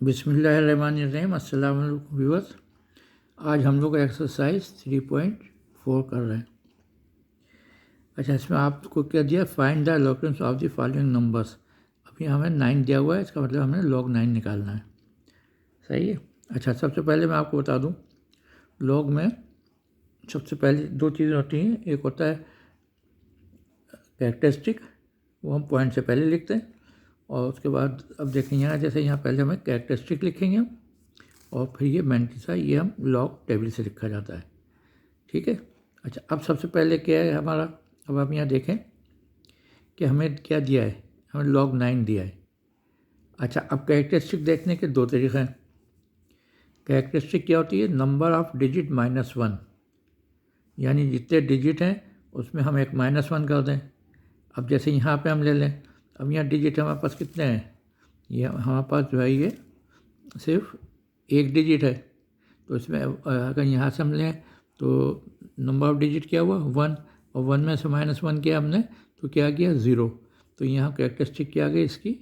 बिस्मिल्लाहिर्रहमानिर्रहीम। अस्सलाम वालेकुम व्यूअर्स। आज हम लोग एक्सरसाइज 3.4 कर रहे हैं। अच्छा, इसमें आपको क्या दिया, find the logarithms of the following numbers. अभी हमें 9 दिया हुआ है, इसका मतलब हमें लॉग 9 निकालना है। सही है। अच्छा, सबसे पहले मैं आपको बता दूं, लॉग में सबसे पहले दो चीज़ें होती हैं। एक होता है कैरेक्टरिस्टिक, वो हम पॉइंट से पहले लिखते हैं, और उसके बाद अब देखें यहाँ, जैसे यहाँ पहले हमें कैरेक्टरिस्टिक लिखेंगे और फिर ये मैंटिसा, ये हम लॉग टेबल से लिखा जाता है। ठीक है। अच्छा, अब सबसे पहले क्या है हमारा, अब आप यहाँ देखें कि हमें क्या दिया है, हमें लॉग 9 दिया है। अच्छा, अब कैरेक्टरिस्टिक देखने के दो तरीके हैं। कैरेक्टरिस्टिक क्या होती है, नंबर ऑफ डिजिट -1, यानी जितने डिजिट हैं उसमें हम एक -1 कर दें। अब जैसे यहाँ पे हम ले लें, अब यहाँ डिजिट हमारे पास कितने हैं, ये हमारे पास जो है ये सिर्फ एक डिजिट है। तो इसमें अगर यहाँ से हम लें तो नंबर ऑफ डिजिट क्या हुआ 1, और 1 में से -1 किया हमने तो क्या गया 0। तो यहाँ कैरेक्टरिस्टिक क्या आ गई इसकी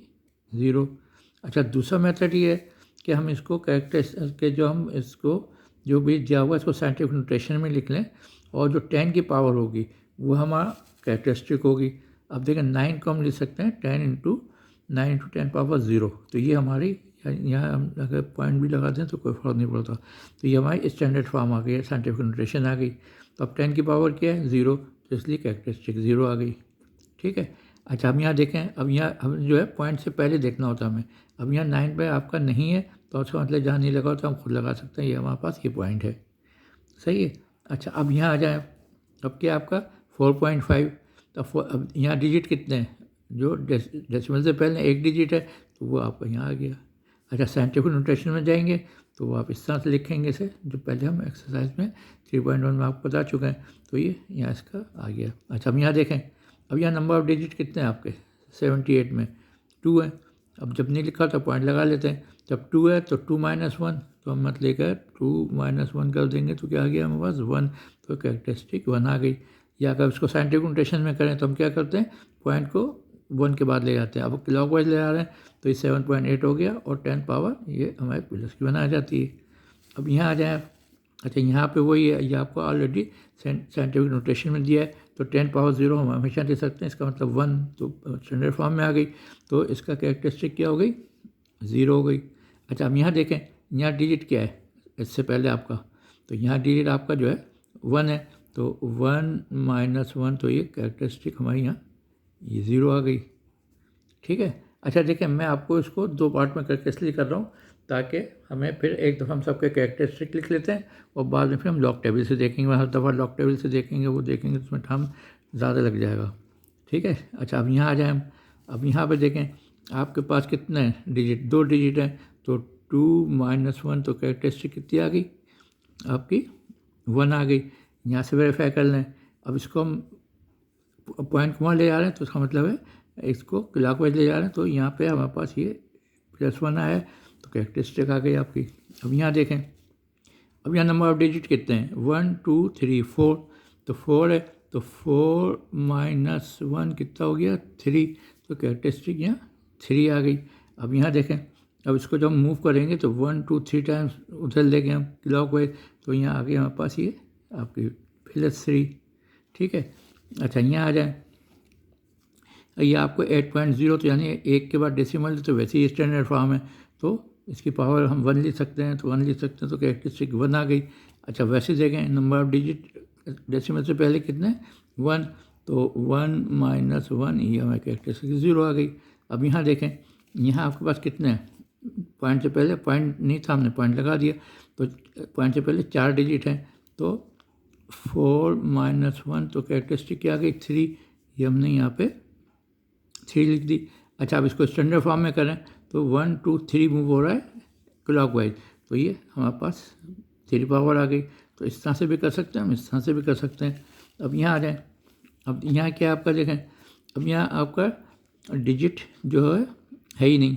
0। अच्छा, दूसरा मेथड ये है कि हम इसको कैरेक्टरिस्टिक के जो भी दिया हुआ इसको साइंटिफिक नोटेशन में लिख लें, और जो 10 की पावर होगी वो हमारा कैरेक्टरिस्टिक होगी। अब देखें 9 को हम लिख सकते हैं 10 इंटू 9 इंटू 10 पावर 0। तो ये हमारी, यहाँ हम अगर पॉइंट भी लगा दें तो कोई फ़र्क नहीं पड़ता। तो ये हमारी स्टैंडर्ड फॉर्म आ गई है, साइंटिफिक नोटेशन आ गई। तो अब 10 की पावर क्या है 0, तो इसलिए कैरेक्टरिस्टिक 0 आ गई। ठीक है। अच्छा, अब यहाँ देखें, अब यहाँ हम जो है पॉइंट से पहले देखना होता है हमें। अब यहाँ 9 पे आपका नहीं है तो उसका मतलब जहाँ नहीं लगा तो हम खुद लगा सकते हैं, ये हमारे पास ये पॉइंट है। सही है। अच्छा, अब यहाँ आ जाए, अब क्या आपका 4.5। तो अब यहाँ डिजिट कितने हैं, जो डेसिमल से पहले एक डिजिट है तो वो आपका यहाँ आ गया। अच्छा, साइंटिफिक नोटेशन में जाएंगे तो वो आप इस तरह से लिखेंगे इसे, जो पहले हम एक्सरसाइज में 3.1 में आपको बता चुके हैं। तो ये यहाँ इसका आ गया। अच्छा, अब यहाँ देखें, अब यहाँ नंबर ऑफ डिजिट कितने हैं आपके 78 में 2 है। अब जब नहीं लिखा तो पॉइंट लगा लेते हैं। जब 2 है तो 2 - 1, तो हम मत लेकर 2 - 1 कर देंगे तो क्या आ गया हमारे पास 1। तो कैरेक्टरिस्टिक 1 आ गई। या अगर उसको साइंटिफिक नोटेशन में करें तो हम क्या करते हैं, पॉइंट को 1 के बाद ले जाते हैं। अब क्लॉकवाइज ले जा रहे हैं तो ये 7.8 हो गया, और 10 पावर ये हमारे प्लस की 1 आ जाती है। अब यहाँ आ जाए, अच्छा यहाँ पे वही है, ये आपको ऑलरेडी साइंटिफिक नोटेशन में दिया है। तो 10 पावर 0 हम हमेशा दे सकते हैं, इसका मतलब 1 तो स्टैंडर्ड फॉर्म में आ गई। तो इसका कैरेक्टरिस्टिक क्या हो गई 0 हो गई। अच्छा, अब यहाँ देखें, यहाँ डिजिट क्या है इससे पहले आपका, तो यहाँ डिजिट आपका जो है 1 है। तो 1 - 1, तो ये कैरेक्टरिस्टिक हमारी यहाँ ये 0 आ गई। ठीक है। अच्छा देखें, मैं आपको इसको दो पार्ट में करके इसलिए कर रहा हूँ ताकि हमें फिर एक दफ़ा हम सबके कैरेक्टरिस्टिक लिख लेते हैं, और बाद में फिर हम लॉग टेबल से देखेंगे। हर दफ़ा लॉग टेबल से देखेंगे, वो देखेंगे तो उसमें टाइम ज़्यादा लग जाएगा। ठीक है। अच्छा, अब यहाँ आ जाए हम, अब यहाँ पे देखें आपके पास कितने हैं डिजिट, 2 डिजिट हैं। तो 2 - 1, तो कैरेक्टरिस्टिक कितनी आ गई आपकी 1 आ गई। यहाँ से वेरीफाई कर लें। अब इसको हम पॉइंट को वहाँ ले जा रहे हैं तो उसका मतलब है इसको क्लॉकवाइज ले जा रहे हैं, तो यहाँ पे हमारे पास ये +1 आया है, तो कैरेक्टरिस्टिक आ गई आपकी। अब यहाँ देखें, अब यहाँ नंबर ऑफ डिजिट कितने हैं 1 2 3 4। तो 4 है, तो 4 - 1 कितना हो गया 3। तो कैरेक्टरिस्टिक यहाँ 3 आ गई। अब यहाँ देखें, अब इसको जब हम मूव करेंगे तो 1 2 3 टाइम्स उधर ले गए हम क्लॉकवाइज, तो यहाँ आ गया हमारे पास ये आपकी +3। ठीक है। अच्छा, यहाँ आ जाए, ये आपको 8.0, तो यानी 1 के बाद डेसिमल तो वैसे ही स्टैंडर्ड फॉर्म है, तो इसकी पावर हम 1 लिख सकते हैं, तो 1 लिख सकते हैं, तो कैरेक्टरिस्टिक 1 आ गई। अच्छा, वैसे देखें नंबर ऑफ डिजिट डेसिमल से पहले कितने 1, तो 1 - 1, ये हमारी कैरेक्टरिस्टिक 0 आ गई। अब यहाँ देखें, यहाँ आपके पास कितने हैं, पॉइंट से पहले पॉइंट नहीं था, हमने पॉइंट लगा दिया, तो पॉइंट से पहले 4 डिजिट हैं। तो 4 - 1, तो कैरेक्टरिस्टिक क्या आ गई 3, ये हमने यहाँ पे 3 लिख दी। अच्छा, अब इसको स्टैंडर्ड फॉर्म में करें तो 1 2 3 मूव हो रहा है क्लॉकवाइज, तो ये हमारे पास 3 पावर आ गई। तो इस तरह से भी कर सकते हैं हम, इस तरह से भी कर सकते हैं। अब यहाँ आ जाएँ, अब यहाँ क्या आपका देखें, अब यहाँ आपका डिजिट जो है ही नहीं।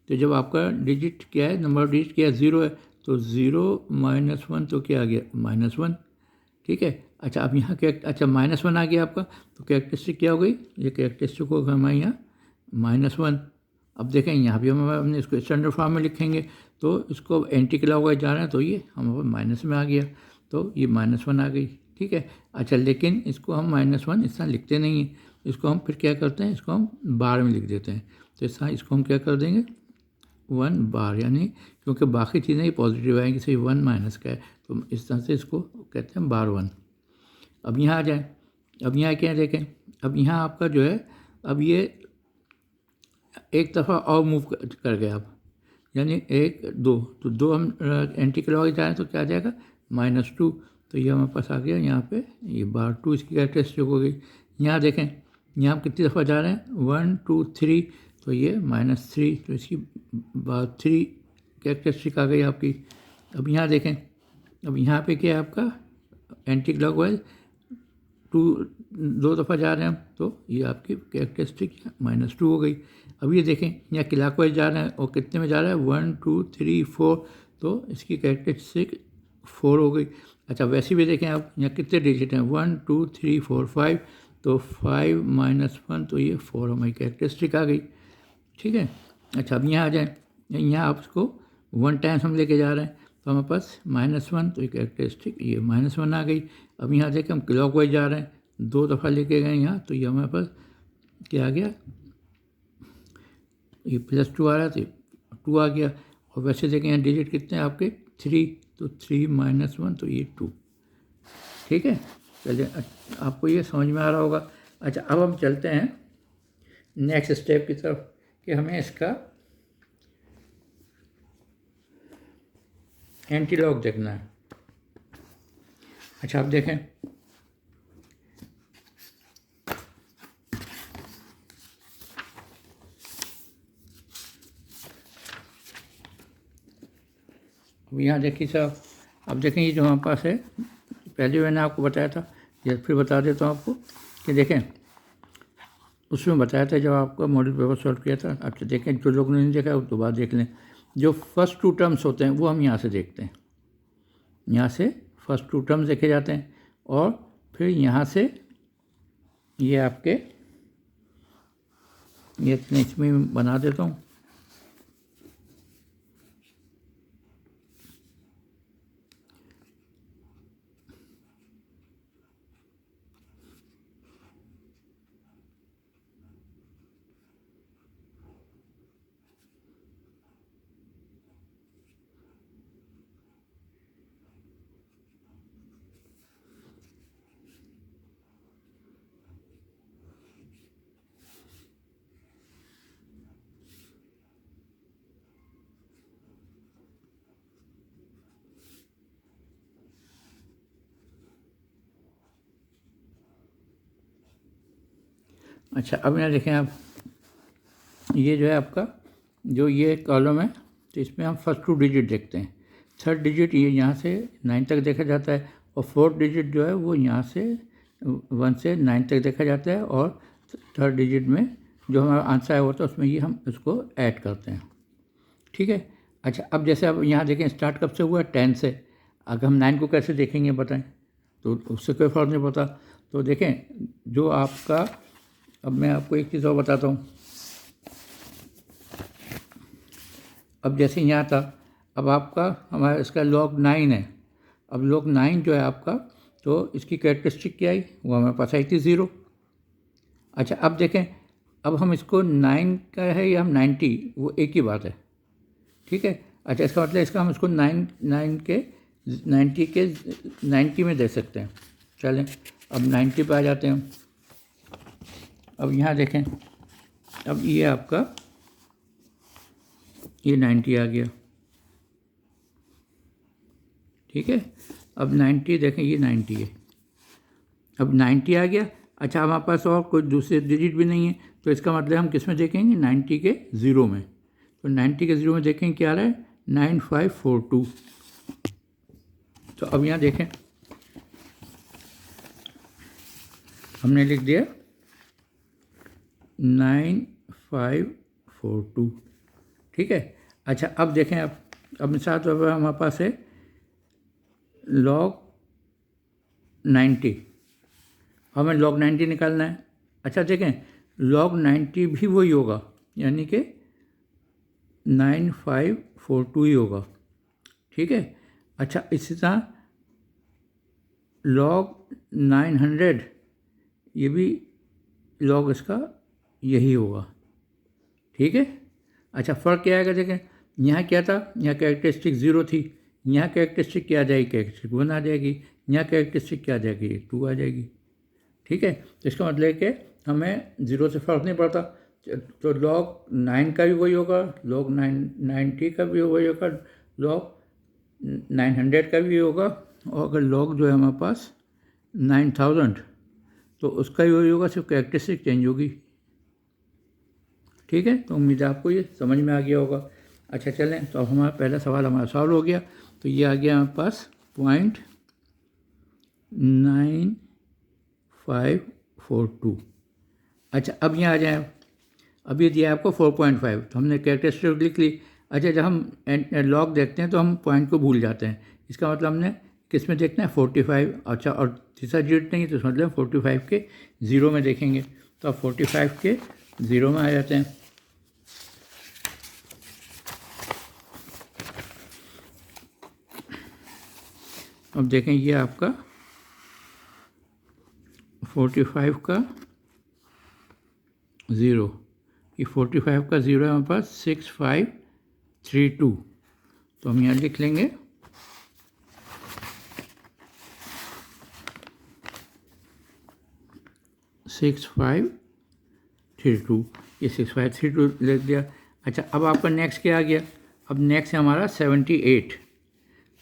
तो जब आपका डिजिट क्या है, नंबर ऑफ डिजिट क्या है 0 है, तो 0 - 1, तो क्या आ गया -1। ठीक है। अच्छा, अब यहाँ क्या, अच्छा -1 आ गया आपका, तो कैरेक्टरिस्टिक क्या हो गई, ये कैरेक्टरिस्टिक होगा हमारे यहाँ -1। अब देखें यहाँ भी हम अपने इसको स्टैंडर्ड फॉर्म में लिखेंगे, तो इसको एंटी क्लॉकवाइज जा रहे हैं तो ये हम माइनस में आ गया, तो ये -1 आ गई। ठीक है, अच्छा लेकिन इसको हम -1 इस तरह लिखते नहीं हैं, इसको हम फिर क्या करते हैं, इसको हम बार में लिख देते हैं। तो इस तरह इसको हम क्या कर देंगे 1 बार, यानी क्योंकि बाकी चीज़ें ही पॉजिटिव आएंगी, सिर्फ 1 माइनस का है, तो इस तरह से इसको कहते हैं बार 1। अब यहाँ आ जाए, अब यहाँ क्या देखें, अब यहाँ आपका जो है, अब ये एक दफ़ा और मूव कर गया अब, यानी 1 2, तो 2 हम एंटी क्लॉकवाइज जाए तो क्या आ जाएगा -2, तो ये हमारे पास आ गया यहाँ पे, ये बार 2 इसकी कैरेक्टरिस्टिक हो गई। यहाँ देखें, यहाँ हम कितनी दफ़ा जा रहे हैं 1 2 3, तो ये -3, तो इसकी बार 3 कैरेक्टरिस्टिक आ गई आपकी। अब यहाँ देखें, अब यहाँ पे क्या है आपका एंटी क्लॉकवाइज 2 दफ़ा जा रहे हैं हम, तो ये आपकी कैरेक्टरिस्टिक -2 हो गई। अब ये देखें, यहाँ क्लॉकवाइज जा रहे हैं और कितने में जा रहा है 1 2 3 4, तो इसकी कैरेक्टरिस्टिक 4 हो गई। अच्छा वैसे भी देखें आप, यहाँ कितने डिजिट हैं 1 2 3 4 5, तो 5 -1, तो ये 4 हमारी कैरेक्टरिस्टिक आ गई। ठीक है, अच्छा अब यहाँ आ जाए, यहाँ आप इसको 1 टाइम्स हम लेके जा रहे हैं, तो हमारे पास -1, तो ये कैरेक्टरिस्टिक ये -1 आ गई। अब यहाँ देखें हम क्लॉकवाइज जा रहे हैं, 2 दफ़ा लेके गए यहाँ, तो ये हमारे पास क्या आ गया, ये +2 आ रहा है, तो 2 आ गया। और वैसे देखें यहाँ डिजिट कितने हैं आपके 3, तो 3 -1, तो ये 2। ठीक है, चलिए आपको ये समझ में आ रहा होगा। अच्छा अब हम चलते हैं नेक्स्ट स्टेप की तरफ कि हमें इसका एंटी लॉग देखना है। अच्छा आप देखें, अब यहाँ देखिए साहब, अब देखें ये जो हमारे पास है, पहले मैंने आपको बताया था, ये फिर बता देता हूँ आपको कि देखें उसमें बताया था जब आपका मॉडल पेपर सॉल्व किया था। अच्छा देखें, जो लोग नहीं देखा वो दोबारा देख लें। जो फर्स्ट 2 टर्म्स होते हैं वो हम यहाँ से देखते हैं, यहाँ से फर्स्ट 2 टर्म्स देखे जाते हैं, और फिर यहाँ से ये आपके ये इतने इसमें बना देता हूँ। अच्छा अब यहाँ देखें आप, ये जो है आपका जो ये कॉलम है, तो इसमें हम फर्स्ट 2 डिजिट देखते हैं। थर्ड डिजिट ये यहाँ से 9 तक देखा जाता है, और फोर्थ डिजिट जो है वो यहाँ से 1 से 9 तक देखा जाता है, और थर्ड डिजिट में जो हमारा आंसर आया होता है उसमें ये हम इसको ऐड करते हैं। ठीक है, अच्छा अब जैसे अब यहाँ देखें स्टार्ट कब से हुआ है 10 से, अगर हम 9 को कैसे देखेंगे बताएं, तो उससे कोई फ़र्क नहीं पड़ता। तो देखें जो आपका, अब मैं आपको एक चीज़ और बताता हूँ। अब जैसे यहाँ था, अब आपका हमारा इसका log 9 है, अब log 9 जो है आपका, तो इसकी कैरेक्टरिस्टिक क्या आई, वो हमारे पास आई थी 0। अच्छा अब देखें, अब हम इसको 9 का है या हम 90, वो एक ही बात है। ठीक है, अच्छा इसका मतलब इसका हम इसको 90 में दे सकते हैं। चलें अब 90 पे आ जाते हैं हम। अब यहाँ देखें, अब ये आपका ये 90 आ गया। ठीक है, अब 90 देखें, ये 90 है, अब 90 आ गया। अच्छा हमारे पास और कोई दूसरे डिजिट भी नहीं है, तो इसका मतलब हम किस में देखेंगे 90 के 0 में। तो 90 के 0 में देखेंगे क्या आ रहा है 9542। तो अब यहाँ देखें हमने लिख दिया 9542। ठीक है, अच्छा अब देखें, अब साथ हमारे पास है log 90, हमें log 90 निकालना है। अच्छा देखें log 90 भी वही होगा, यानी कि 9542 ही होगा, ठीक है। अच्छा, इसी तरह लॉग 900, ये भी लॉग इसका यही होगा, ठीक है। अच्छा, फ़र्क क्या आएगा देखें, यहाँ क्या था, यहाँ कैरेक्टरिस्टिक 0 थी, यहाँ कैरेक्टरिस्टिक क्या आ जाएगी, कैरेक्टरिस्टिक 1 आ जाएगी, यहाँ कैरेक्टरिस्टिक क्या आ जाएगी, 2 आ जाएगी, ठीक है। तो इसका मतलब है कि हमें 0 से फ़र्क नहीं पड़ता, तो लॉग 9 का भी वही होगा, लॉग 990 का भी वही होगा, लॉग 900 का भी होगा, और अगर लॉग जो है हमारे पास 9000, तो उसका भी वही होगा, सिर्फ कैरेक्टरिस्टिक चेंज होगी, ठीक है। तो उम्मीद है आपको ये समझ में आ गया होगा। अच्छा चलें, तो अब हमारा पहला सवाल हमारा सॉल्व हो गया। तो ये आ गया हमारे पास 0.9542। अच्छा, अब यहाँ आ जाए, अब ये दिया आपको 4.5, तो हमने कैरेक्टरिस्टिक लिख ली। अच्छा, जब हम लॉग देखते हैं तो हम पॉइंट को भूल जाते हैं, इसका मतलब हमने किस में देखना है, 45। अच्छा, और तीसरा डिजिट नहीं, तो मतलब 45 के 0 में देखेंगे, तो अब 45 के 0 में आ जाते हैं। अब देखें, ये आपका 45 का 0, ये 45 का 0 है हमारे पास 6532, तो हम यहाँ लिख लेंगे 6532, ये 6532 लिख दिया। अच्छा, अब आपका नेक्स्ट क्या आ गया, अब नेक्स्ट है हमारा 78।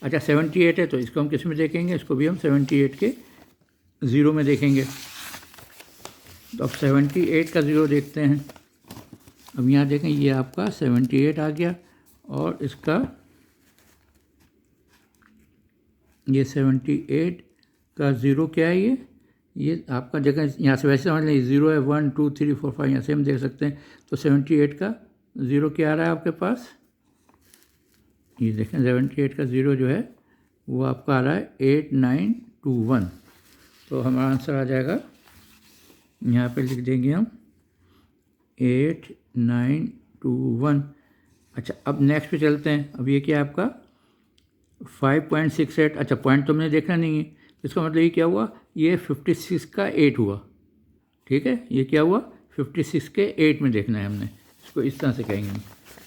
अच्छा, 78 है, तो इसको हम किस में देखेंगे, इसको भी हम 78 के 0 में देखेंगे। तो अब 78 का 0 देखते हैं। अब यहाँ देखें, ये आपका 78 आ गया, और इसका ये 78 का 0 क्या है, ये आपका जगह यहाँ से वैसे समझ लें, 0 है, 1 2 3 4 5, यहाँ से हम देख सकते हैं। तो 78 का 0 क्या आ रहा है आपके पास, ये देखें 78 का 0 जो है वो आपका आ रहा है 8921। तो हमारा आंसर आ जाएगा, यहाँ पे लिख देंगे हम 8921। अच्छा, अब नेक्स्ट पे चलते हैं। अब ये क्या है आपका 5.68। अच्छा, पॉइंट तो हमने देखना नहीं है, इसका मतलब ये क्या हुआ, ये 56 का 8 हुआ, ठीक है। ये क्या हुआ, 56 के 8 में देखना है हमने, इसको इस तरह से कहेंगे।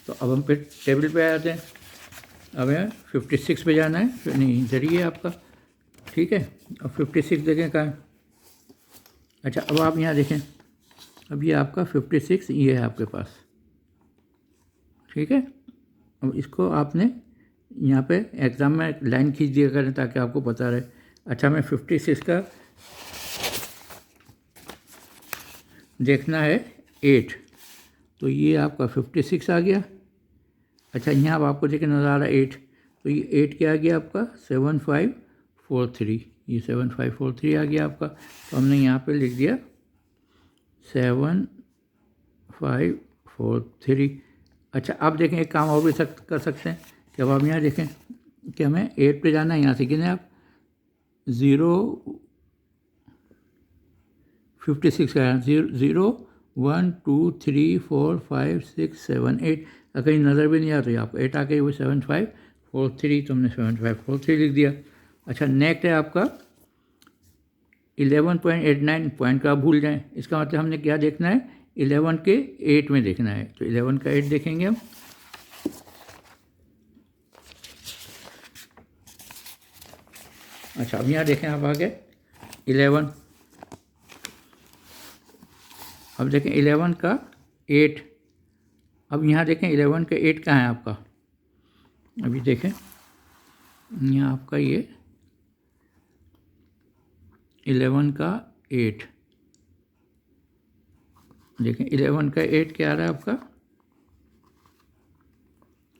तो अब हम फिर टेबल पे आ जाते हैं। अब यहाँ 56 पे जाना है, फिर नहीं जरिए आपका, ठीक है। अब 56 देखें कहाँ। अच्छा, अब आप यहाँ देखें, अब ये आपका 56 ये है आपके पास, ठीक है। अब इसको आपने यहाँ पे एग्ज़ाम में लाइन खींच दिया करें ताकि आपको पता रहे। अच्छा, मैं 56 का देखना है 8, तो ये आपका 56 आ गया। अच्छा, यहाँ अब आपको देखें नज़र आ रहा है 8, तो ये 8 क्या आ गया आपका 7543, ये 7543 आ गया आपका। तो हमने यहाँ पे लिख दिया 7543। अच्छा, अब देखें एक काम और भी कर सकते हैं कि अब आप यहाँ देखें कि हमें 8 पे जाना है, यहाँ से गिने आप 56 का 0 1 2 3 4 5 6 7 8, अगर कहीं नज़र भी नहीं आ तो आपको 8 आ गई, वो 7543, तो हमने 7543 लिख दिया। अच्छा, नेक्स्ट है आपका 11.89, पॉइंट का आप भूल जाएं, इसका मतलब हमने क्या देखना है, 11 के 8 में देखना है। तो 11 का 8 देखेंगे हम। अच्छा, अब यहाँ देखें आप आगे 11, अब देखें 11 का 8, अब यहाँ देखें 11 का 8 कहाँ है आपका, अभी देखें यहाँ आपका ये 11 का 8, देखें 11 का 8 क्या आ रहा है आपका,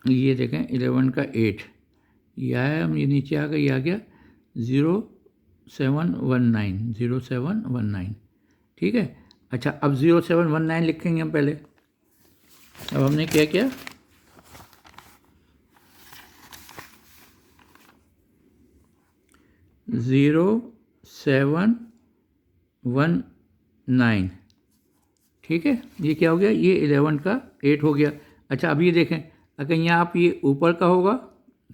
ये देखें 11 का 8 ये आया, हम ये नीचे आ गया, ये आ गया 0719, ठीक है। अच्छा, अब 0719 लिखेंगे हम पहले। अब हमने क्या किया, ज़ीरो 719, ठीक है। ये क्या हो गया, ये 11 का 8 हो गया। अच्छा, अब ये देखें, अगर यहाँ आप ये ऊपर का होगा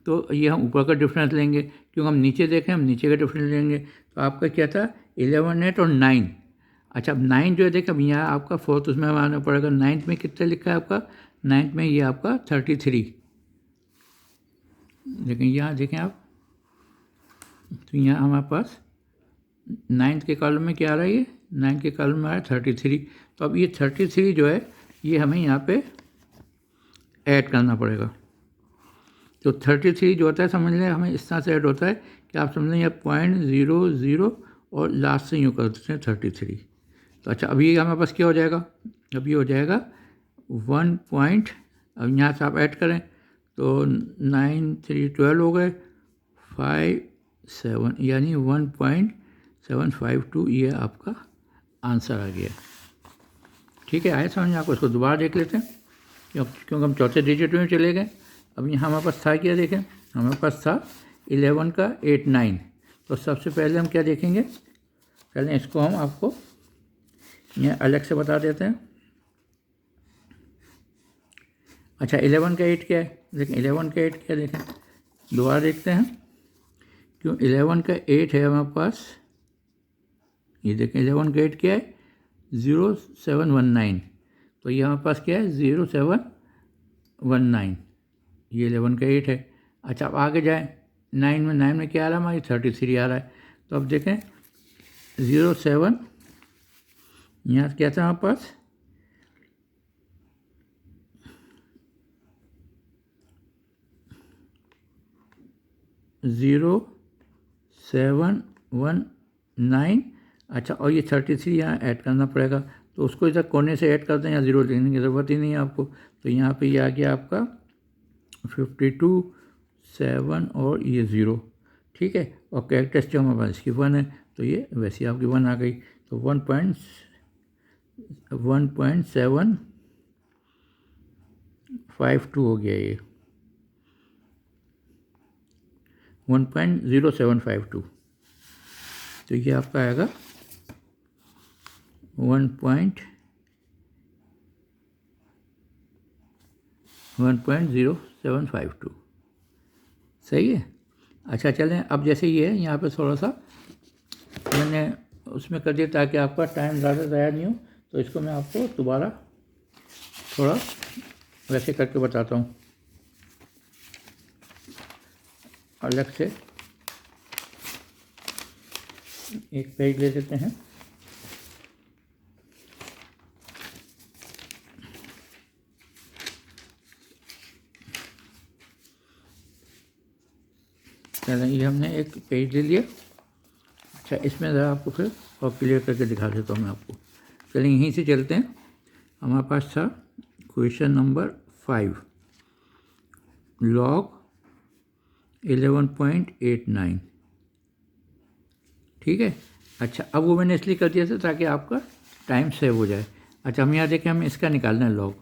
तो ये हम ऊपर का डिफरेंस लेंगे, क्योंकि हम नीचे देखें हम नीचे का डिफरेंस लेंगे। तो आपका क्या था 11, 8 और 9। अच्छा अब 9 जो है देखें, अब यहाँ आपका फोर्थ उसमें आना पड़ेगा। 9th में कितना लिखा है आपका, 9th में ये आपका 33। लेकिन यहाँ देखें आप, तो यहाँ हमारे पास 9th के कॉलम में क्या आ रहा है, ये 9th के कॉलम में आ रहा है 33। तो अब ये 33 जो है ये हमें यहाँ पे ऐड करना पड़ेगा। तो 33 जो होता है समझ लें हमें इस तरह से ऐड होता है कि आप समझ लें यहाँ 0.00 और लास्ट से यूँ कर देते हैं 33। तो अच्छा अब ये हमारे पास क्या हो जाएगा, अब ये हो जाएगा 1 पॉइंट, अब यहाँ से आप ऐड करें तो 9, 3, 12 हो गए, 5, 7 यानी 1.752 ये आपका आंसर आ गया। ठीक है, आए समझ आपको। इसको दोबारा देख लेते हैं क्योंकि हम चौथे डिजिट में चले गए। अब यहाँ हमारे पास था क्या, देखें हमारे पास था 11 का 8, 9। तो सबसे पहले हम क्या देखेंगे, पहले इसको हम आपको यहाँ अलग से बता देते हैं। अच्छा 11 का 8 क्या है, देखें 11 का 8 क्या, देखें दोबारा देखते हैं। क्यों 11 का 8 है हमारे पास, ये देखें 11 का 8 क्या है 0719। तो ये हमारे पास क्या है 0719, ये 11 का 8 है। अच्छा अब आगे जाएं 9 में, 9 में क्या आ रहा है हमारी 33 आ रहा है। तो अब देखें 07 यहाँ क्या था हमारे पास 0719। अच्छा और ये 33 यहाँ ऐड करना पड़ेगा, तो उसको इधर कोने से ऐड करते हैं, यहाँ 0 लिखने की ज़रूरत ही नहीं है आपको। तो यहाँ पे ये आ गया आपका 52, 7 और ये 0। ठीक है, और कैरेक्टरिस्टिक हमारे पास इसकी 1 है, तो ये वैसे आपकी 1 आ गई। तो 1.752 हो गया ये, 1.0752। तो ये आपका आएगा 1.0752। सही है। अच्छा चलें, अब जैसे ये है यहाँ पे थोड़ा सा मैंने उसमें कर दिया ताकि आपका टाइम ज़्यादा ज़ाया नहीं हो। तो इसको मैं आपको दोबारा थोड़ा वैसे करके बताता हूँ, अलग से एक पेज ले लेते हैं। चलें ये हमने एक पेज ले लिया। अच्छा इसमें ज़रा आपको फिर और क्लियर करके दिखा देता हूँ मैं आपको। चलिए यहीं से चलते हैं। हमारे पास था क्वेश्चन नंबर 5, लॉग 11.89। ठीक है। अच्छा अब वो मैंने इसलिए कर दिया था ताकि आपका टाइम सेव हो जाए। अच्छा हम यहाँ देखें, हमें इसका निकालना है लॉग।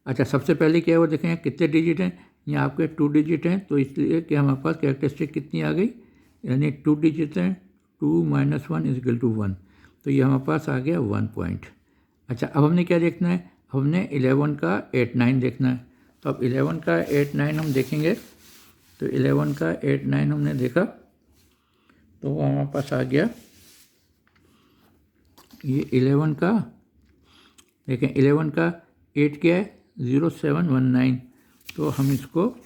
अच्छा सबसे पहले क्या है वो देखें कितने डिजिट हैं, यहाँ आपके 2 डिजिट हैं, तो इसलिए कि हमारे पास कैरेक्टरिस्टिक कितनी आ गई, यानी 2 डिजिट हैं, 2 - 1 = 1। तो ये हमारे पास आ गया 1 पॉइंट। अच्छा अब हमने क्या देखना है, हमने 11 का 8, 9 देखना है। तो अब 11 का 8, 9 हम देखेंगे। तो 11 का 8, 9 हमने देखा तो वो हमारे पास आ गया ये 11 का, देखें 11 का 8 क्या है 0719। तो हम इसको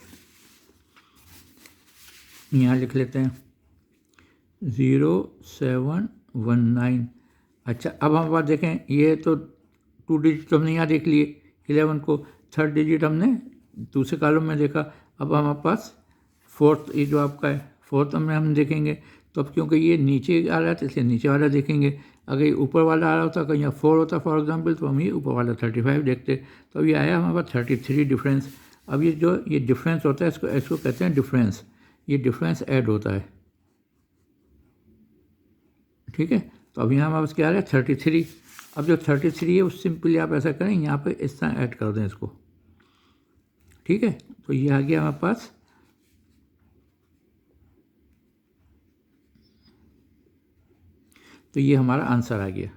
यहाँ लिख लेते हैं 0719। अच्छा अब हमारे पास देखें ये तो 2 डिजिट तो हमने यहाँ देख लिए 11 को, 3rd डिजिट हमने दूसरे कॉलम में देखा। अब हमारे पास 4th ये जो आपका है 4th हम देखेंगे। तो अब क्योंकि ये नीचे आ रहा है तो इसलिए नीचे वाला देखेंगे। अगर ये ऊपर वाला आ रहा होता, अगर यहाँ 4 होता फॉर एग्जांपल, तो हम ये ऊपर वाला 35 देखते। तो अब ये आया हमारे पास 33 डिफरेंस। अब ये जो ये डिफरेंस होता है इसको कहते हैं डिफरेंस, ये डिफरेंस ऐड होता है। ठीक है, तो अब यहाँ हमारे पास क्या आ रहा है 33। अब जो 33 है उस सिंपली आप ऐसा करें यहाँ पे इस तरह ऐड कर दें इसको। ठीक है, तो ये आ गया हमारे पास, तो ये हमारा आंसर आ गया।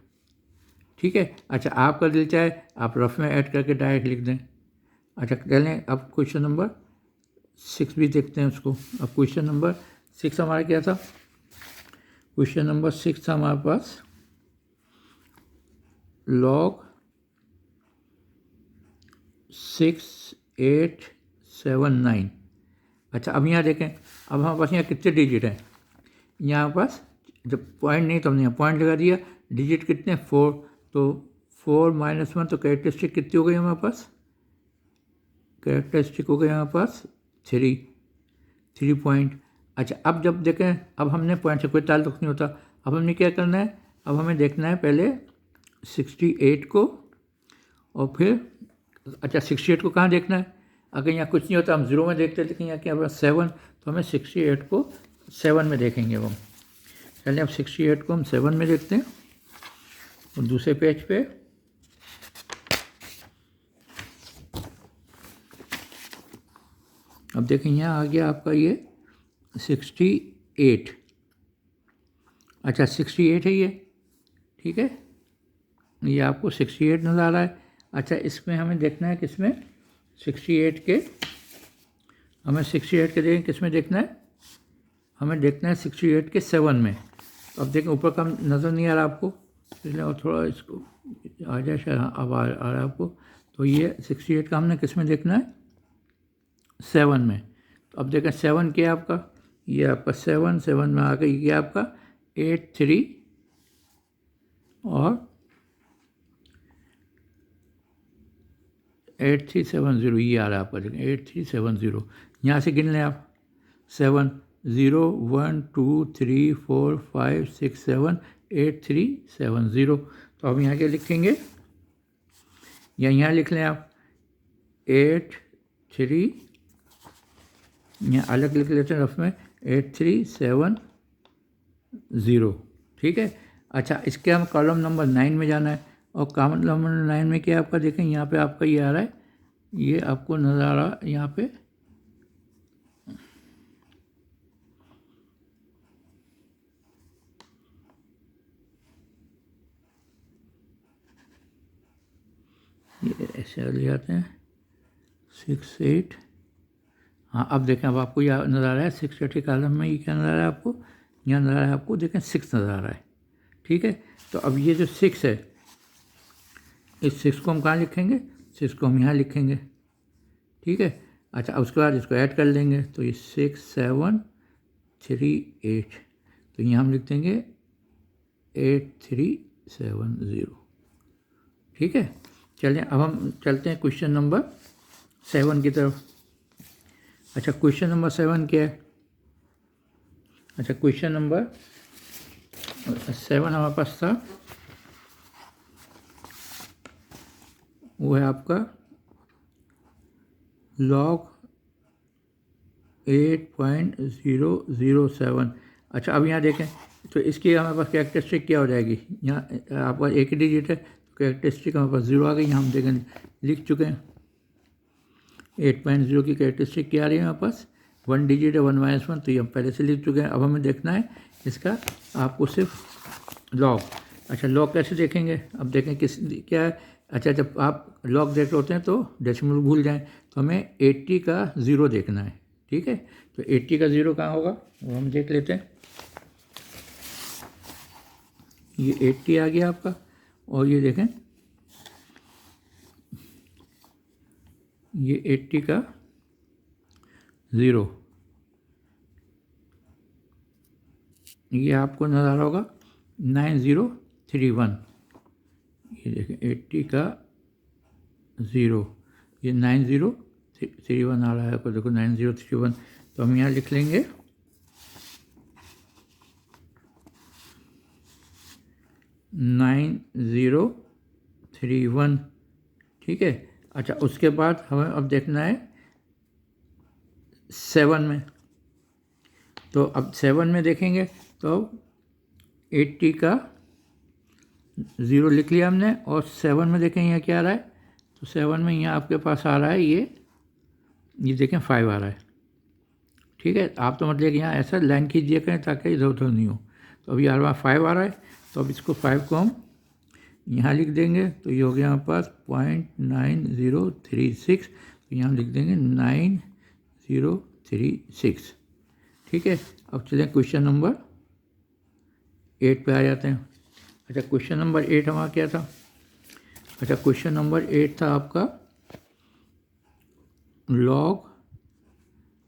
ठीक है। अच्छा आपका दिल चाहे आप रफ में ऐड करके डायरेक्ट लिख दें, अच्छा चलें अब क्वेश्चन नंबर 6 भी देखते हैं उसको। अब क्वेश्चन नंबर 6 हमारा क्या था? क्वेश्चन नंबर 6 था हमारे पास log 6879। अच्छा अब यहाँ देखें, अब हमारे पास यहाँ कितने डिजिट हैं? यहाँ पास जब पॉइंट नहीं तो हमने यहाँ पॉइंट लगा दिया, डिजिट कितने 4, तो 4 - 1 तो कैरेक्टरिस्टिक कितनी हो गई हमारे पास? कैरेक्टरिस्टिक हो गई हमारे पास 3 पॉइंट। अच्छा अब जब देखें, अब हमने पॉइंट से कोई ताल्लुक नहीं होता, अब हमने क्या करना है? अब हमें देखना है पहले 68 को, और फिर अच्छा 68 को कहाँ देखना है? अगर यहाँ कुछ नहीं होता हम 0 में देखते, लेकिन यहाँ क्या 7, तो हमें 68 को 7 में देखेंगे हम। चलिए अब 68 को हम 7 में देखते हैं, और दूसरे पेज पे अब देखें यहाँ आ गया आपका ये 68। अच्छा 68 है ये, ठीक है, ये आपको 68 नज़र आ रहा है। अच्छा इसमें हमें देखना है किसमें? 68 के, हमें 68 के देखें किस में देखना है? हमें देखना है 68 के 7 में। तो अब देखें ऊपर का नज़र नहीं आ रहा आपको, इसलिए और थोड़ा इसको आ जाए शायद। हाँ अब आ रहा है आपको। तो ये 68 का हमने किस में देखना है? 7 में। तो अब देखें 7 क्या है आपका? ये आपका 7 में आ गया, ये आपका 83 और 8370, ये आ रहा है आपका। देखें 8370, यहाँ से गिन लें आप। 7 0 1 2 3 4 5 6 7 8370। तो अब यहाँ क्या लिखेंगे? या यहाँ लिख लें आप 83, यहाँ अलग लिख लेते हैं रफ में 8370, ठीक है। अच्छा इसके हम कॉलम नंबर 9 में जाना है, और कॉलम नंबर 9 में क्या आपका देखें, यहाँ पे आपका ये आ रहा है, ये आपको नज़र आ रहा है यहाँ पे, ये ऐसे ले जाते हैं 68। हाँ अब देखें, अब आपको यह नज़र आ रहा है 68 कॉलम में, ये क्या नज़र आ रहा है आपको? यहाँ नज़र आ रहा है आपको, देखें 6 नज़र आ रहा है, ठीक है। तो अब ये जो 6 है, इस 6 को हम कहाँ लिखेंगे? 6 को हम यहाँ लिखेंगे, ठीक है। अच्छा उसके बाद इसको ऐड कर लेंगे, तो ये 6738, तो यहाँ हम लिख देंगे 8370, ठीक है। चलिए अब हम चलते हैं क्वेश्चन नंबर 7 की तरफ। अच्छा क्वेश्चन नंबर 7 क्या है? अच्छा क्वेश्चन नंबर 7 हमारे पास था, वो है आपका log 8.007। अच्छा अब यहाँ देखें, तो इसकी हमारे पास कैरेक्टरिस्टिक क्या हो जाएगी? यहाँ आपका एक ही डिजिट है, तो कैरेक्टरिस्टिक हमारे पास 0 आ गई। यहाँ हम देखें लिख चुके हैं 8.0 की कैरेक्टरिस्टिक क्या आ रही है हमारे पास? 1 डिजिट है 1 - 1, तो ये हम पहले से लिख चुके हैं। अब हमें देखना है इसका आपको सिर्फ लॉग। अच्छा लॉग कैसे देखेंगे? अब देखें किस क्या है। अच्छा जब आप लॉग देख रहे होते हैं तो डेसिमल भूल जाएं, तो हमें 80 का 0 देखना है, ठीक है। तो 80 का 0 कहाँ होगा वो हम देख लेते हैं। ये 80 आ गया आपका, और ये देखें ये 80 का 0, ये आपको नज़र आ रहा होगा 9031। ये देखें 80 का 0, ये 9031 आ रहा है आपको, देखो 9031। तो हम यहाँ लिख लेंगे 9031, ठीक है। अच्छा उसके बाद हमें अब देखना है 7 में। तो अब 7 में देखेंगे तो 80 का 0 लिख लिया हमने, और 7 में देखें यहाँ क्या आ रहा है? तो 7 में यहाँ आपके पास आ रहा है ये देखें 5 आ रहा है, ठीक है। आप तो मतलब कि यहाँ ऐसा लाइन खींचिए करें ताकि इधर उधर नहीं हो। तो अभी यार 5 आ रहा है, तो अब इसको 5 को हम यहाँ लिख देंगे, तो ये हो गया हमारे पास 0.9036। तो यहाँ हम लिख देंगे 9036। ठीक है, अब चलें क्वेश्चन नंबर 8 पे आ जाते हैं। अच्छा, क्वेश्चन नंबर 8 हमारा क्या था? अच्छा, क्वेश्चन नंबर 8 था आपका log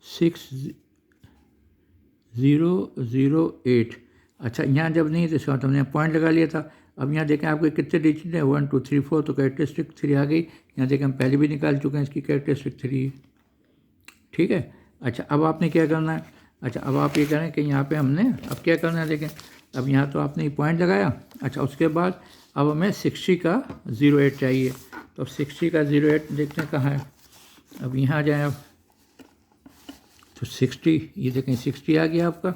6008। अच्छा, यहाँ जब नहीं तो इसका मतलब हमने पॉइंट लगा लिया था। अब यहाँ देखें आपके कितने डिजिट हैं, 1 2 3 4, तो कैरेक्टरिस्टिक 3 आ गई। यहाँ देखें हम पहले भी निकाल चुके हैं, इसकी कैरेक्टरिस्टिक 3 है। ठीक है। अच्छा, अब आपने क्या करना है? अच्छा, अब आप ये करें कि यहाँ पे हमने अब क्या करना है, देखें अब यहाँ तो आपने पॉइंट लगाया। अच्छा, उसके बाद अब हमें 60 का 08 चाहिए। तो अब 60 का 08 देखते हैं कहाँ है। अब यहाँ आ जाए, अब तो 60, ये देखें 60 आ गया आपका।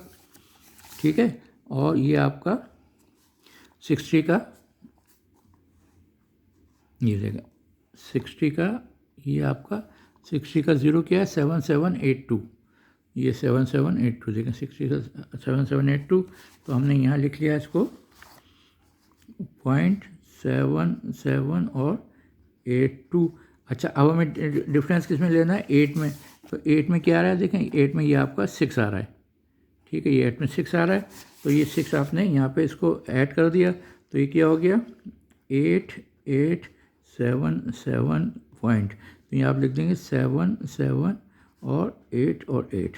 ठीक है, और ये आपका 60 का, ये देखें 60 का, ये आपका 60 का 0 क्या है, 7782। ये 7782 देखें, 60 का 7782। तो हमने यहाँ लिख लिया इसको 0.77 और 82। अच्छा, अब हमें डिफरेंस किस में लेना है? 8 में। तो 8 में क्या आ रहा है, देखें 8 में ये आपका 6 आ रहा है। ठीक है, ये 8 में 6 आ रहा है। तो ये 6 आपने यहाँ पे इसको ऐड कर दिया, तो ये क्या हो गया 8877 पॉइंट। तो यहाँ आप लिख देंगे 7 7 और 8 और 8।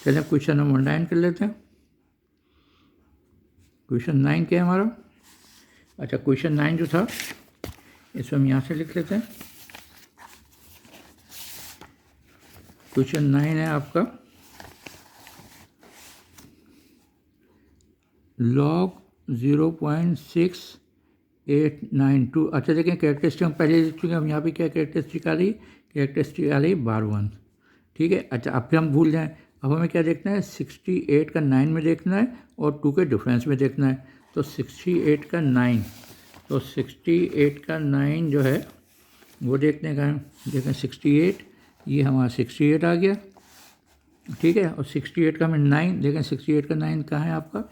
चलिए क्वेश्चन नंबर 9 कर लेते हैं। क्वेश्चन 9 क्या है हमारा? अच्छा, क्वेश्चन 9 जो था इसको हम यहाँ से लिख लेते हैं। क्वेश्चन 9 है आपका log 0.6892। अच्छा, देखें कैरेक्टरिस्टिक हम पहले लिख चुके हैं। हम यहाँ पे क्या कैरेक्टरिस्टिक आ रही? कैरेक्टरिस्टिक आ रही बार 1। ठीक है। अच्छा, अब फिर हम भूल जाएं, अब हमें क्या देखना है? 68 का 9 में देखना है और 2 के डिफरेंस में देखना है। तो 68 का 9, तो 68 का 9 जो है वो देखने का है। देखें 68, ये हमारा 68 आ गया। ठीक है, और 68 का हमें 9 देखें, 68 का 9 कहाँ है आपका?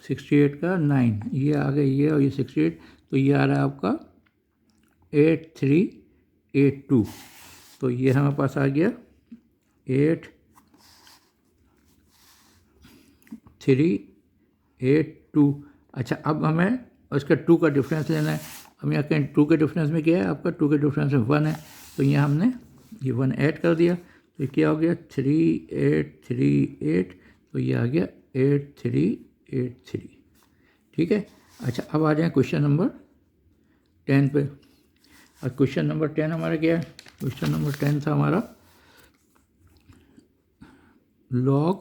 68 का 9 ये आ गया, ये और ये 68। तो ये आ रहा है आपका 8382। तो ये हमारे पास आ गया 8382। अच्छा, अब हमें उसका 2 का डिफरेंस लेना है। हम यहाँ कहें 2 के डिफरेंस में क्या है आपका? 2 के डिफरेंस में 1 है। तो यहाँ हमने ये 1 ऐड कर दिया, तो क्या हो गया 3838। तो ये आ गया 8383। ठीक है। अच्छा, अब आ जाए क्वेश्चन नंबर 10 पे। और क्वेश्चन नंबर 10 हमारा क्या है? क्वेश्चन नंबर 10 था हमारा log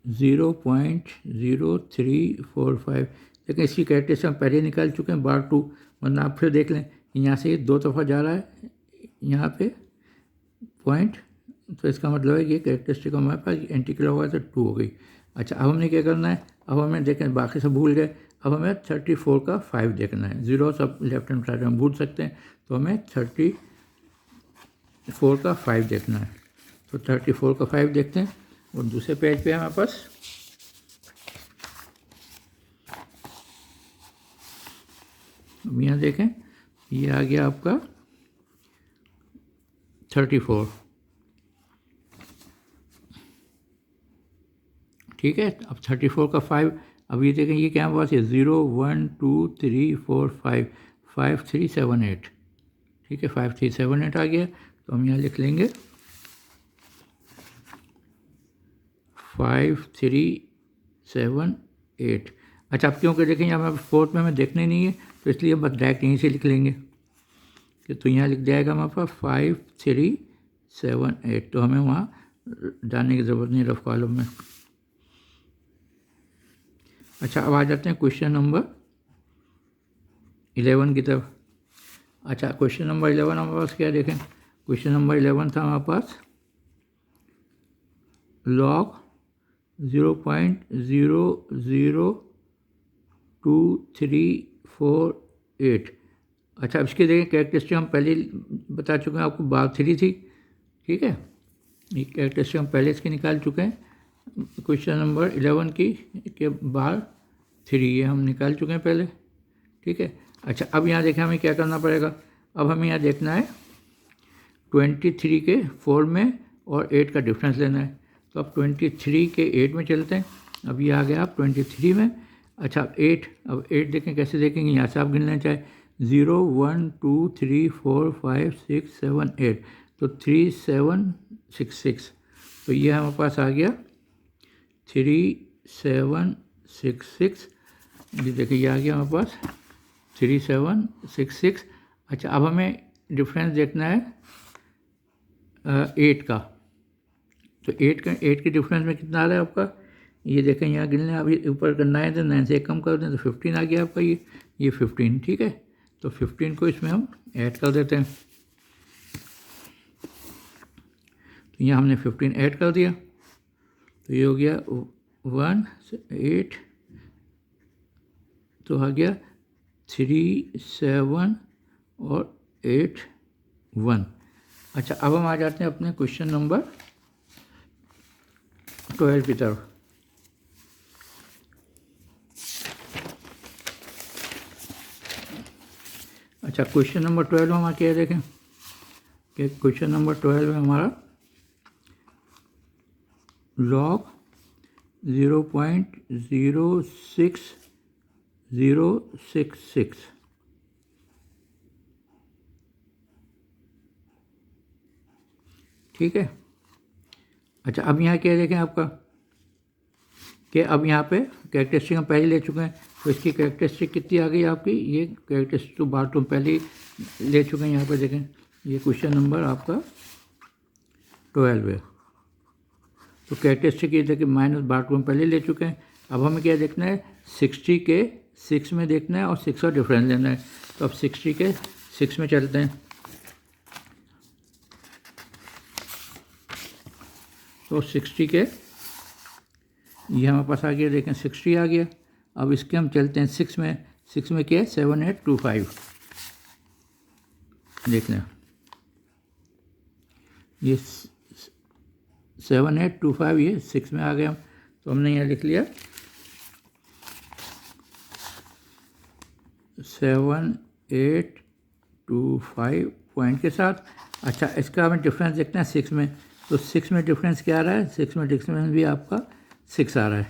0.0345। लेकिन इसकी कैरेक्टरिस्टिक हम पहले निकाल चुके हैं बार 2, वरना आप फिर देख लें यहाँ से 2 दफ़ा जा रहा है यहाँ पे पॉइंट। तो इसका मतलब है कि कैरेक्टरिस्टिक हमारे पास एंटी क्लॉक हुआ तो 2 हो गई। अच्छा, अब हमने क्या करना है? अब हमें देखें बाकी सब भूल गए। अब हमें 34 का 5 देखना है। 0 सब लेफ्ट हैंड साइड में भूल सकते हैं, तो हमें 34 का 5 देखना है। तो 34 का 5 देखते हैं, और दूसरे पेज पे हमारे पास अब यहाँ देखें, ये आ गया आपका 34। ठीक है, अब 34 का 5, अब ये देखें ये क्या हमारे पास है? 0 1 2 3 4 5 5 3 7 8। ठीक है, 5 3 7 8 आ गया। तो हम यहाँ लिख लेंगे 5 3 7 8। अच्छा, अब क्योंकि देखें यहाँ हमारे 4th में हमें देखने नहीं है, तो इसलिए बस डायरेक्ट यहीं से लिख लेंगे कि तो यहाँ लिख जाएगा हमारे पास 5 3 7 8। तो हमें वहाँ डालने की ज़रूरत नहीं रफ कॉलम में। अच्छा, अब आ जाते हैं क्वेश्चन नंबर 11 की तरफ। अच्छा, क्वेश्चन नंबर 11 हमारे पास क्या देखें? क्वेश्चन नंबर 11 था हमारे पास log 0.00238। अच्छा, अब इसके देखें कैरेक्टरिस्टिक हम पहले बता चुके हैं आपको, बार 3 थी। ठीक है, ये कैरेक्टरिस्टिक हम पहले इसकी निकाल चुके हैं। क्वेश्चन नंबर 11 की के बार 3 ये हम निकाल चुके हैं पहले। ठीक है। अच्छा, अब यहाँ देखें हमें क्या करना पड़ेगा? अब हमें यहाँ देखना है 23 के 4 में और 8 का डिफरेंस लेना है। तो अब 23 के 8 में चलते हैं। अब ये आ गया आप 23 में। अच्छा, अब 8 देखें, कैसे देखेंगे, यहाँ से आप गिन लेना चाहे 0 1 2 3 4 5 6 7 8, तो 3 7 6 6, तो ये हमारे पास आ गया 3 7 6 6। ये देखिए ये आ गया हमारे पास 3 7 6 6। अच्छा, अब हमें डिफरेंस देखना है 8 का। तो 8 के डिफरेंस में कितना आ रहा है आपका, ये देखें यहाँ गिन लें। अभी ऊपर करना है तो 9 से एक कम कर दें तो 15 आ गया आपका ये 15, ठीक है। तो 15 को इसमें हम ऐड कर देते हैं। तो यहाँ हमने 15 ऐड कर दिया, तो ये हो गया 1 8, तो आ गया 3 7 और 8 1। अच्छा, अब हम आ जाते हैं अपने क्वेश्चन नंबर 12 की तरफ। अच्छा, क्वेश्चन नंबर 12 में हमारा क्या देखें कि क्वेश्चन नंबर 12 में हमारा लॉग 0.06066, ठीक है। अच्छा, अब यहाँ क्या देखें आपका कि अब यहाँ पे कैरेक्टरिस्टिक हम पहले ले चुके हैं, तो इसकी कैरेक्टरिस्टिक कितनी आ गई आपकी, ये कैरेक्टरिस्टिक तो बार तुम पहले ही ले चुके हैं। यहाँ पे देखें, ये क्वेश्चन नंबर आपका 12 है। तो कैरेक्टरिस्टिक ये देखिए माइनस बार टू हम पहले ले चुके हैं। अब हमें क्या देखना है, 60 के 6 में देखना है और 6 का डिफरेंस लेना है। तो अब 60 के 6 में चलते हैं। तो 60 के ये हमारे पास आ गया, देखें 60 आ गया। अब इसके हम चलते हैं 6 में। 6 में क्या है, 7825 देख लें। ये 7825 ये 6 में आ गया। तो हमने यहाँ लिख लिया 7825 पॉइंट के साथ। अच्छा, इसका हमें डिफरेंस देखना है 6 में। तो 6 में डिफरेंस क्या आ रहा है, 6 में डिफरेंस भी आपका 6 आ रहा है।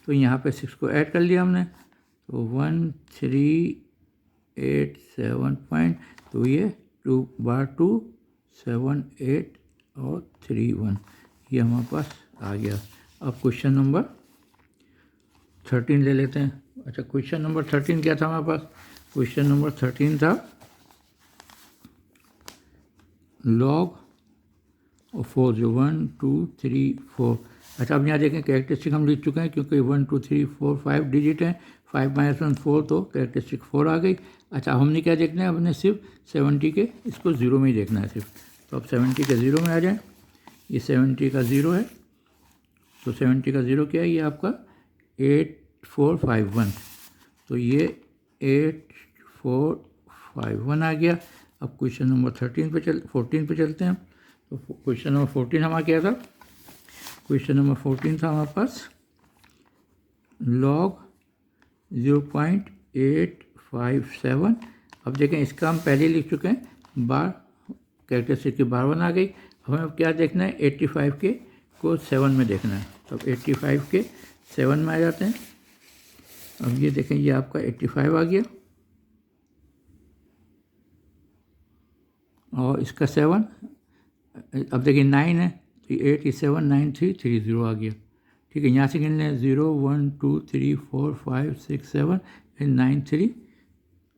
तो यहाँ पे 6 को ऐड कर लिया हमने, तो 1387 पॉइंट, तो ये 2 बार 2 7 8 और 3 1, ये हमारे पास आ गया। अब क्वेश्चन नंबर 13 ले लेते हैं। अच्छा, क्वेश्चन नंबर 13 क्या था हमारे पास, क्वेश्चन नंबर 13 था लॉग 4 जो 1 2 3 4। अच्छा, अब यहाँ देखें कैरेक्टरिस्टिक हम लिख चुके हैं, क्योंकि 1 2 3 4 5 डिजिट हैं, 5 - 1 4, तो कैरेक्टरिस्टिक 4 आ गई। अच्छा, हमने क्या देखना है, हमने सिर्फ 70 के इसको 0 में ही देखना है सिर्फ। तो अब 70 के 0 में आ जाए। ये 70 का 0 है, तो 70 का 0 क्या है, ये आपका 8451, तो ये 8451 आ गया। अब क्वेश्चन नंबर 14 पे चलते हैं। तो क्वेश्चन नंबर 14 हमारा क्या था, क्वेश्चन नंबर 14 था हमारे पास लॉग 0.857। अब देखें, इसका हम पहले लिख चुके हैं, बार कैरेक्टरिस्टिक की बार 1 आ गई। हमें अब क्या देखना है, 85 के को 7 में देखना है। तो अब 85 के 7 में आ जाते हैं। अब ये देखें, ये आपका 85 आ गया और इसका 7, अब देखिए 9 है, तो 879330 आ गया, ठीक है। यहाँ से गिन लें 0 1 2 3 4 5 6 7 9 3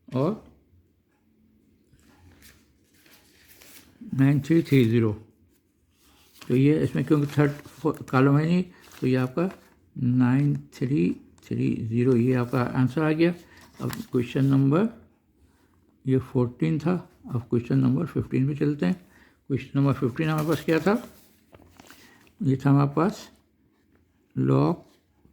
और 9330। तो ये इसमें क्योंकि थर्ड कॉलम है नहीं, तो ये आपका 9330, ये आपका आंसर आ गया। अब क्वेश्चन नंबर ये 14 था। अब क्वेश्चन नंबर 15 पे चलते हैं। क्वेश्चन नंबर 15 हमारे पास क्या था, ये था हमारे पास लॉग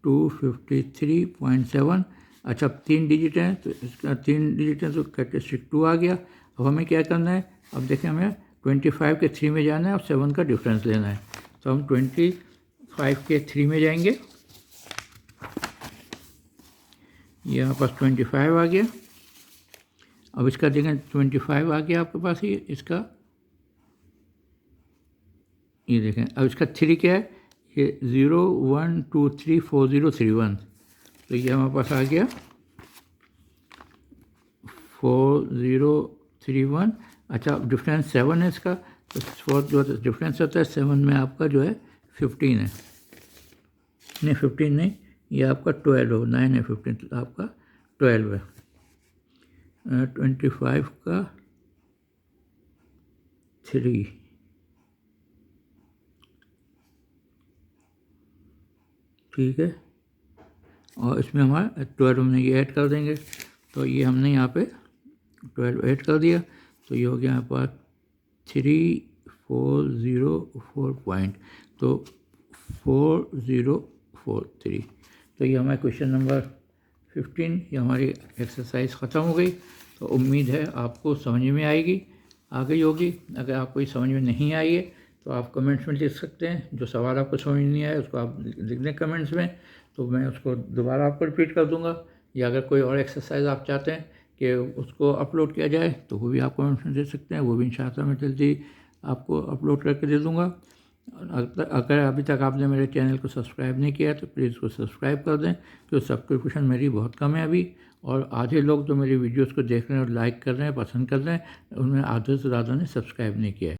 253.7। अच्छा, 3 डिजिट हैं, तो इसका 3 डिजिट है, तो कैरेक्टरिस्टिक 2 आ गया। अब हमें क्या करना है, अब देखें हमें 25 के 3 में जाना है और 7 का डिफरेंस लेना है। तो हम 25 के 3 में जाएंगे, यहाँ पास 25 आ गया। अब इसका देखें 25 आ गया आपके पास, ही इसका ये देखें, अब इसका 3 क्या है, ये 0 1 2 3 4 0 3 1, तो ये हमारे पास आ गया 4 0 3 1। अच्छा, डिफरेंस 7 है इसका, तो 4 जो डिफरेंस होता है 7 में आपका जो है 15 है, नहीं 15 नहीं, ये आपका 12 हो, 9 है 15, तो आपका 12 है। 25 का 3, ठीक है, और इसमें हमारा 12 हमने ये ऐड कर देंगे, तो ये हमने यहाँ पे 12 ऐड कर दिया, तो ये हो गया यहाँ पर 3404 पॉइंट, तो 4043। तो ये हमारा क्वेश्चन नंबर 15, ये हमारी एक्सरसाइज ख़त्म हो गई। तो उम्मीद है आपको समझ में आएगी, आ गई होगी। अगर आपको ये समझ में नहीं आई है तो आप कमेंट्स में लिख सकते हैं, जो सवाल आपको समझ में नहीं आया उसको आप लिख दें कमेंट्स में, तो मैं उसको दोबारा आपको रिपीट कर दूंगा। या अगर कोई और एक्सरसाइज आप चाहते हैं कि उसको अपलोड किया जाए तो वो भी आप कमेंट्स में दे सकते हैं, वो भी इंशाअल्लाह मैं जल्दी आपको अपलोड करके दे दूँगा। अगर अभी तक आपने मेरे चैनल को सब्सक्राइब नहीं किया तो प्लीज़ उसको सब्सक्राइब कर दें, क्योंकि सब्सक्रिप्शन मेरी बहुत कम है अभी, और आधे लोग जो मेरी वीडियोस को देख रहे हैं और लाइक कर रहे हैं, पसंद कर रहे हैं, उनमें आधे से ज़्यादा ने सब्सक्राइब नहीं किया है।